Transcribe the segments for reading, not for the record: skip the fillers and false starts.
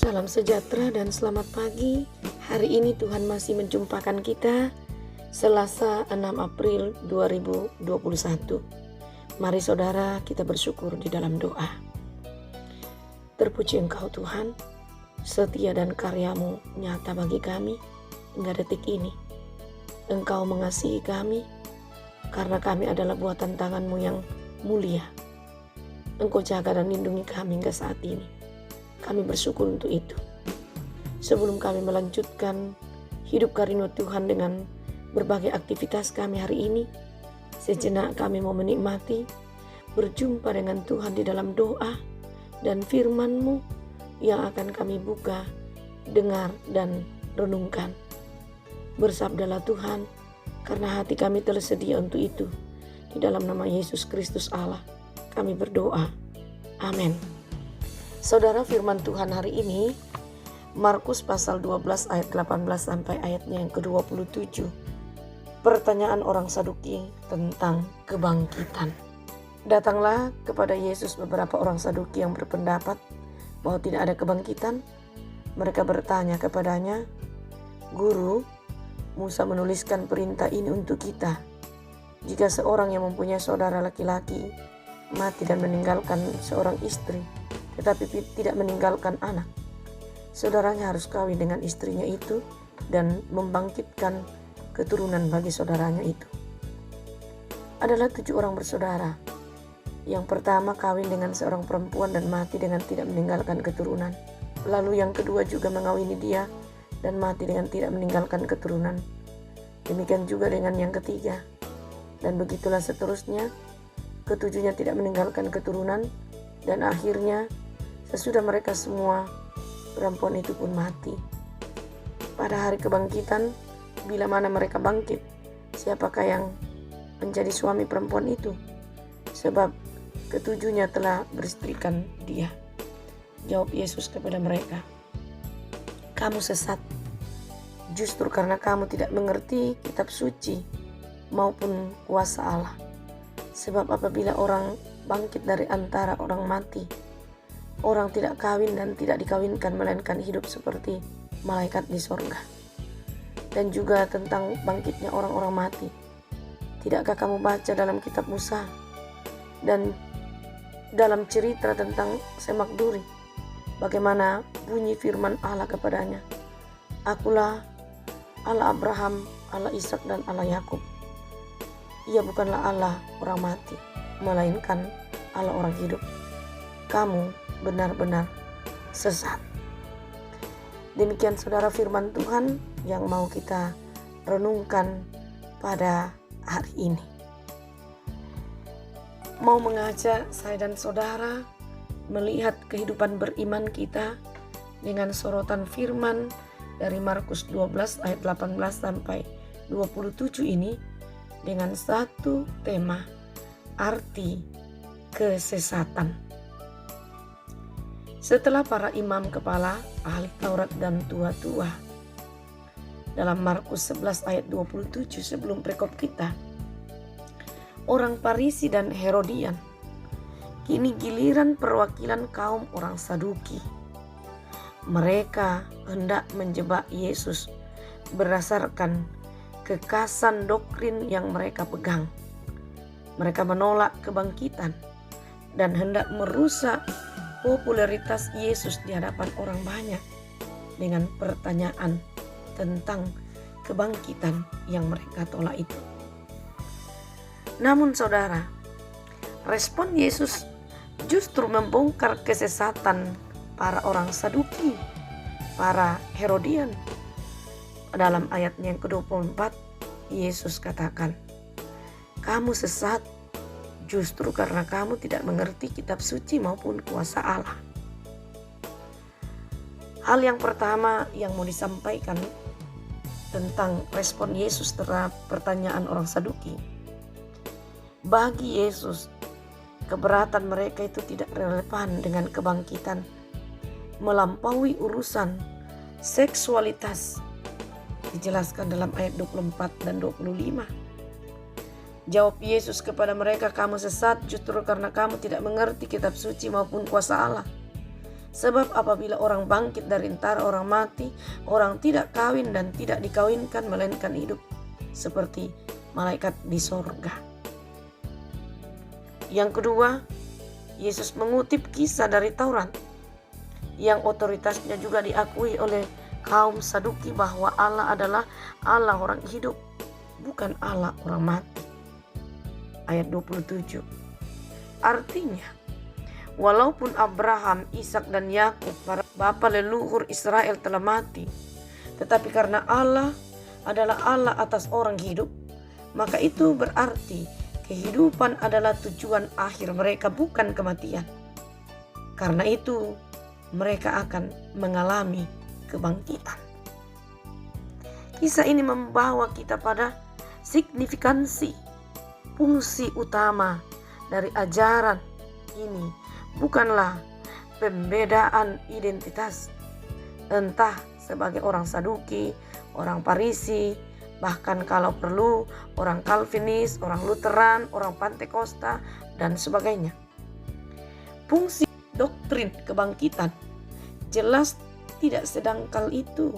Salam sejahtera dan selamat pagi. Hari ini Tuhan masih menjumpakan kita Selasa 6 April 2021. Mari saudara kita bersyukur di dalam doa. Terpuji Engkau Tuhan, setia dan karya-Mu nyata bagi kami hingga detik ini. Engkau mengasihi kami karena kami adalah buatan tangan-Mu yang mulia. Engkau jaga dan lindungi kami hingga saat ini. Kami bersyukur untuk itu. Sebelum kami melanjutkan hidup karunia Tuhan dengan berbagai aktivitas kami hari ini, sejenak kami mau menikmati berjumpa dengan Tuhan di dalam doa dan firman-Mu yang akan kami buka, dengar dan renungkan. Bersabdalah Tuhan, karena hati kami tersedia untuk itu. Di dalam nama Yesus Kristus Allah, kami berdoa. Amin. Saudara, firman Tuhan hari ini Markus pasal 12 ayat 18 sampai ayatnya yang ke-27. Pertanyaan orang Saduki tentang kebangkitan. Datanglah kepada Yesus beberapa orang Saduki yang berpendapat bahwa tidak ada kebangkitan. Mereka bertanya kepadanya, "Guru, Musa menuliskan perintah ini untuk kita. Jika seorang yang mempunyai saudara laki-laki mati dan meninggalkan seorang istri, tetapi tidak meninggalkan anak, saudaranya harus kawin dengan istrinya itu dan membangkitkan keturunan bagi saudaranya itu." Adalah 7 orang bersaudara. Yang pertama kawin dengan seorang perempuan dan mati dengan tidak meninggalkan keturunan. Lalu yang kedua juga mengawini dia dan mati dengan tidak meninggalkan keturunan. Demikian juga dengan yang ketiga. Dan begitulah seterusnya. Ketujuhnya tidak meninggalkan keturunan, dan akhirnya sesudah mereka semua, perempuan itu pun mati. Pada hari kebangkitan, bila mana mereka bangkit, siapakah yang menjadi suami perempuan itu? Sebab ketujuhnya telah beristrikan dia. Jawab Yesus kepada mereka, "Kamu sesat, justru karena kamu tidak mengerti kitab suci maupun kuasa Allah. Sebab apabila orang bangkit dari antara orang mati, orang tidak kawin dan tidak dikawinkan, melainkan hidup seperti malaikat di sorga. Dan juga tentang bangkitnya orang-orang mati, tidakkah kamu baca dalam kitab Musa dan dalam cerita tentang semak duri, bagaimana bunyi firman Allah kepadanya, 'Akulah Allah Abraham, Allah Ishak dan Allah Yakub.' Ia bukanlah Allah orang mati, melainkan Allah orang hidup. Kamu benar-benar sesat." Demikian saudara firman Tuhan yang mau kita renungkan pada hari ini. Mau mengajak saya dan saudara melihat kehidupan beriman kita dengan sorotan firman dari Markus 12 ayat 18 sampai 27 ini dengan satu tema, arti kesesatan. Setelah para imam kepala, ahli Taurat dan tua-tua, dalam Markus 11 ayat 27 sebelum perikop kita, orang Farisi dan Herodian, kini giliran perwakilan kaum orang Saduki. Mereka hendak menjebak Yesus berdasarkan kekasan doktrin yang mereka pegang. Mereka menolak kebangkitan dan hendak merusak popularitas Yesus di hadapan orang banyak dengan pertanyaan tentang kebangkitan yang mereka tolak itu. Namun saudara, respon Yesus justru membongkar kesesatan para orang Saduki, para Herodian. Dalam ayatnya yang ke-24, Yesus katakan, "Kamu sesat, justru karena kamu tidak mengerti kitab suci maupun kuasa Allah." Hal yang pertama yang mau disampaikan tentang respon Yesus terhadap pertanyaan orang Saduki. Bagi Yesus, keberatan mereka itu tidak relevan dengan kebangkitan, melampaui urusan seksualitas. Dijelaskan dalam ayat 24 dan 25. Jawab Yesus kepada mereka, "Kamu sesat justru karena kamu tidak mengerti kitab suci maupun kuasa Allah. Sebab apabila orang bangkit dari antara orang mati, orang tidak kawin dan tidak dikawinkan melainkan hidup seperti malaikat di sorga. Yang kedua, Yesus mengutip kisah dari Taurat yang otoritasnya juga diakui oleh kaum Saduki bahwa Allah adalah Allah orang hidup, bukan Allah orang mati. Ayat 27. Artinya, walaupun Abraham, Ishak dan Yakub, para bapa leluhur Israel telah mati, tetapi karena Allah adalah Allah atas orang hidup, maka itu berarti kehidupan adalah tujuan akhir mereka, bukan kematian. Karena itu mereka akan mengalami kebangkitan. Kisah ini membawa kita pada signifikansi, fungsi utama dari ajaran ini bukanlah pembedaan identitas, entah sebagai orang Saduki, orang Farisi, bahkan kalau perlu orang Calvinis, orang Lutheran, orang Pantekosta, dan sebagainya. Fungsi doktrin kebangkitan jelas tidak sedangkal itu.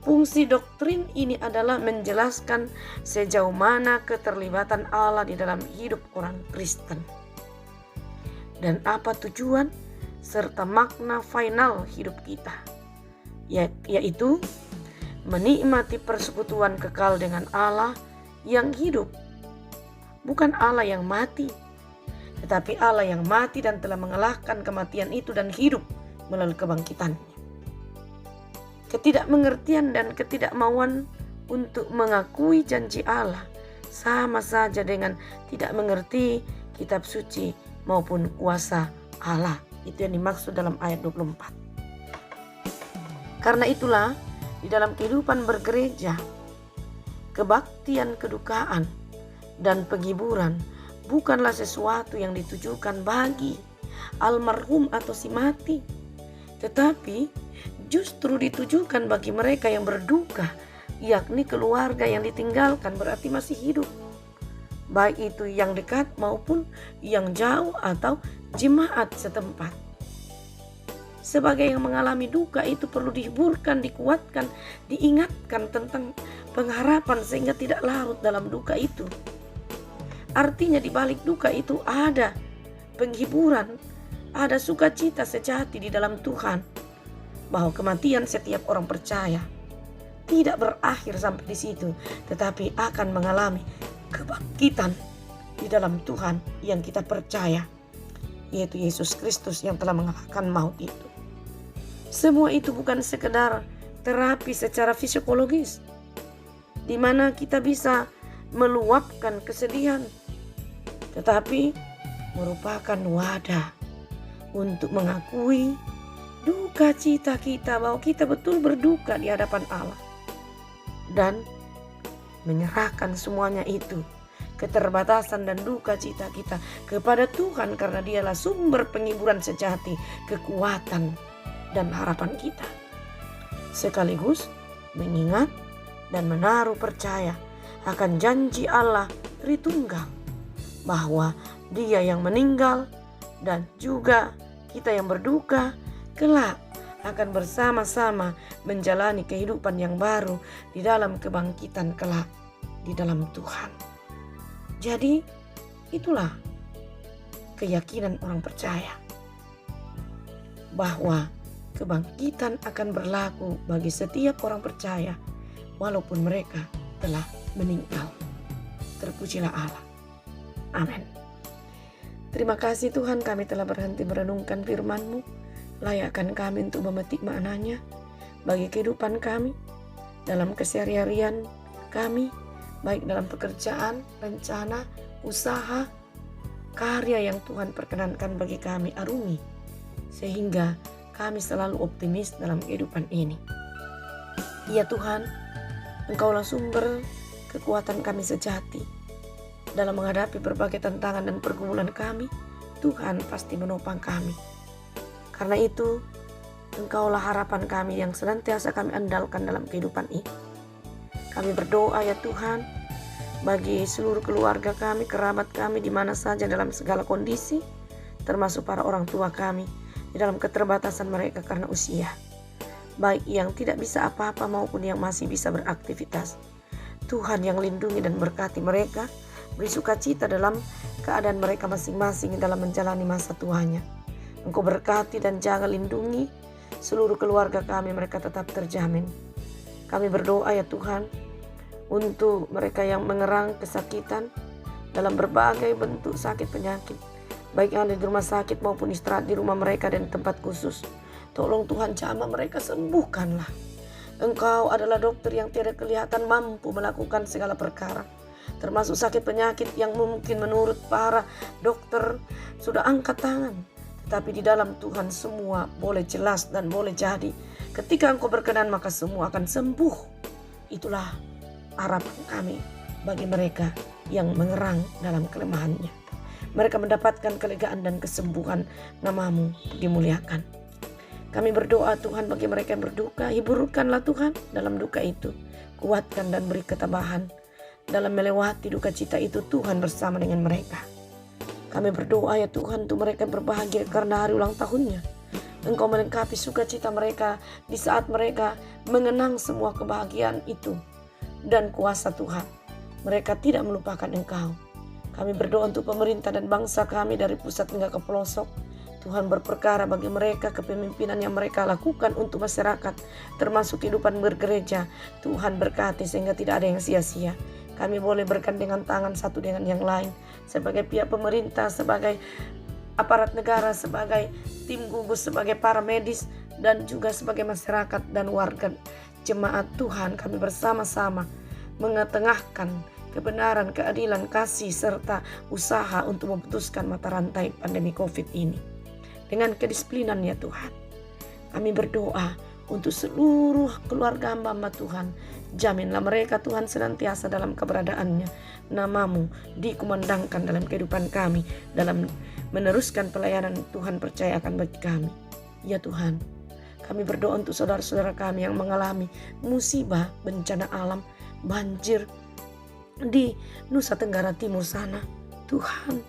Fungsi doktrin ini adalah menjelaskan sejauh mana keterlibatan Allah di dalam hidup orang Kristen. Dan apa tujuan serta makna final hidup kita, yaitu menikmati persekutuan kekal dengan Allah yang hidup. Bukan Allah yang mati, tetapi Allah yang mati dan telah mengalahkan kematian itu dan hidup melalui kebangkitannya. Ketidakmengertian dan ketidakmauan untuk mengakui janji Allah sama saja dengan tidak mengerti kitab suci maupun kuasa Allah. Itu yang dimaksud dalam ayat 24. Karena itulah di dalam kehidupan bergereja, kebaktian, kedukaan, dan penghiburan bukanlah sesuatu yang ditujukan bagi almarhum atau si mati, tetapi justru ditujukan bagi mereka yang berduka, yakni keluarga yang ditinggalkan berarti masih hidup, baik itu yang dekat maupun yang jauh atau jemaat setempat. Sebagai yang mengalami duka itu perlu dihiburkan, dikuatkan, diingatkan tentang pengharapan sehingga tidak larut dalam duka itu. Artinya di balik duka itu ada penghiburan, ada sukacita sejati di dalam Tuhan. Bahwa kematian setiap orang percaya tidak berakhir sampai di situ, tetapi akan mengalami kebangkitan di dalam Tuhan yang kita percaya, yaitu Yesus Kristus yang telah mengalahkan maut itu. Semua itu bukan sekedar terapi secara psikologis, di mana kita bisa meluapkan kesedihan, tetapi merupakan wadah untuk mengakui duka cita kita, bahwa kita betul berduka di hadapan Allah, dan menyerahkan semuanya itu, keterbatasan dan duka cita kita kepada Tuhan, karena Dialah sumber penghiburan sejati, kekuatan dan harapan kita. Sekaligus mengingat dan menaruh percaya akan janji Allah Tritunggal, bahwa Dia yang meninggal dan juga kita yang berduka kelak akan bersama-sama menjalani kehidupan yang baru di dalam kebangkitan kelak di dalam Tuhan. Jadi itulah keyakinan orang percaya, bahwa kebangkitan akan berlaku bagi setiap orang percaya walaupun mereka telah meninggal. Terpujilah Allah. Amin. Terima kasih Tuhan, kami telah berhenti merenungkan firman-Mu. Layakkan kami untuk memetik maknanya bagi kehidupan kami, dalam keseharian kami, baik dalam pekerjaan, rencana, usaha, karya yang Tuhan perkenankan bagi kami arungi, sehingga kami selalu optimis dalam kehidupan ini. Ya Tuhan, Engkaulah sumber kekuatan kami sejati dalam menghadapi berbagai tantangan dan pergumulan kami. Tuhan pasti menopang kami. Karena itu, Engkaulah harapan kami yang senantiasa kami andalkan dalam kehidupan ini. Kami berdoa ya Tuhan, bagi seluruh keluarga kami, kerabat kami di mana saja dalam segala kondisi, termasuk para orang tua kami, di dalam keterbatasan mereka karena usia, baik yang tidak bisa apa-apa maupun yang masih bisa beraktivitas. Tuhan yang lindungi dan berkati mereka, beri sukacita dalam keadaan mereka masing-masing dalam menjalani masa tuanya. Engkau berkati dan jaga lindungi seluruh keluarga kami, mereka tetap terjamin. Kami berdoa ya Tuhan, untuk mereka yang mengerang kesakitan dalam berbagai bentuk sakit penyakit, baik yang ada di rumah sakit maupun istirahat di rumah mereka dan tempat khusus. Tolong Tuhan jamah mereka, sembuhkanlah. Engkau adalah dokter yang tiada kelihatan mampu melakukan segala perkara, termasuk sakit penyakit yang mungkin menurut para dokter sudah angkat tangan. Tetapi di dalam Tuhan semua boleh jelas dan boleh jadi. Ketika Engkau berkenan maka semua akan sembuh. Itulah harapan kami bagi mereka yang mengerang dalam kelemahannya. Mereka mendapatkan kelegaan dan kesembuhan, nama-Mu dimuliakan. Kami berdoa Tuhan bagi mereka yang berduka, hiburkanlah Tuhan dalam duka itu. Kuatkan dan beri ketabahan dalam melewati duka cita itu, Tuhan bersama dengan mereka. Kami berdoa ya Tuhan untuk mereka yang berbahagia karena hari ulang tahunnya. Engkau melengkapi sukacita mereka di saat mereka mengenang semua kebahagiaan itu. Dan kuasa Tuhan, mereka tidak melupakan Engkau. Kami berdoa untuk pemerintah dan bangsa kami dari pusat hingga ke pelosok. Tuhan berperkara bagi mereka, kepemimpinan yang mereka lakukan untuk masyarakat, termasuk kehidupan bergereja. Tuhan berkati sehingga tidak ada yang sia-sia. Kami boleh bergandengan tangan satu dengan yang lain, sebagai pihak pemerintah, sebagai aparat negara, sebagai tim gugus, sebagai para medis, dan juga sebagai masyarakat dan warga jemaat Tuhan. Kami bersama-sama mengetengahkan kebenaran, keadilan, kasih, serta usaha untuk memutuskan mata rantai pandemi COVID ini. Dengan kedisiplinan ya Tuhan, kami berdoa untuk seluruh keluarga hamba-Hamba Tuhan. Jaminlah mereka Tuhan senantiasa dalam keberadaannya. Nama-Mu dikumandangkan dalam kehidupan kami, dalam meneruskan pelayanan Tuhan percayakan bagi kami. Ya Tuhan, kami berdoa untuk saudara-saudara kami yang mengalami musibah, bencana alam, banjir di Nusa Tenggara Timur sana. Tuhan,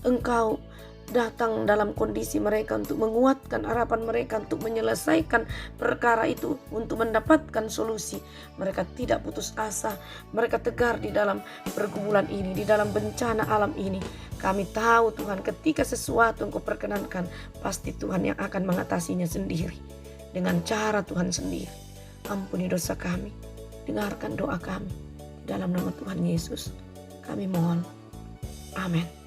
Engkau datang dalam kondisi mereka untuk menguatkan harapan mereka untuk menyelesaikan perkara itu, untuk mendapatkan solusi. Mereka tidak putus asa, mereka tegar di dalam pergumulan ini, di dalam bencana alam ini. Kami tahu Tuhan, ketika sesuatu Engkau perkenankan, pasti Tuhan yang akan mengatasinya sendiri, dengan cara Tuhan sendiri. Ampuni dosa kami, dengarkan doa kami. Dalam nama Tuhan Yesus kami mohon. Amin.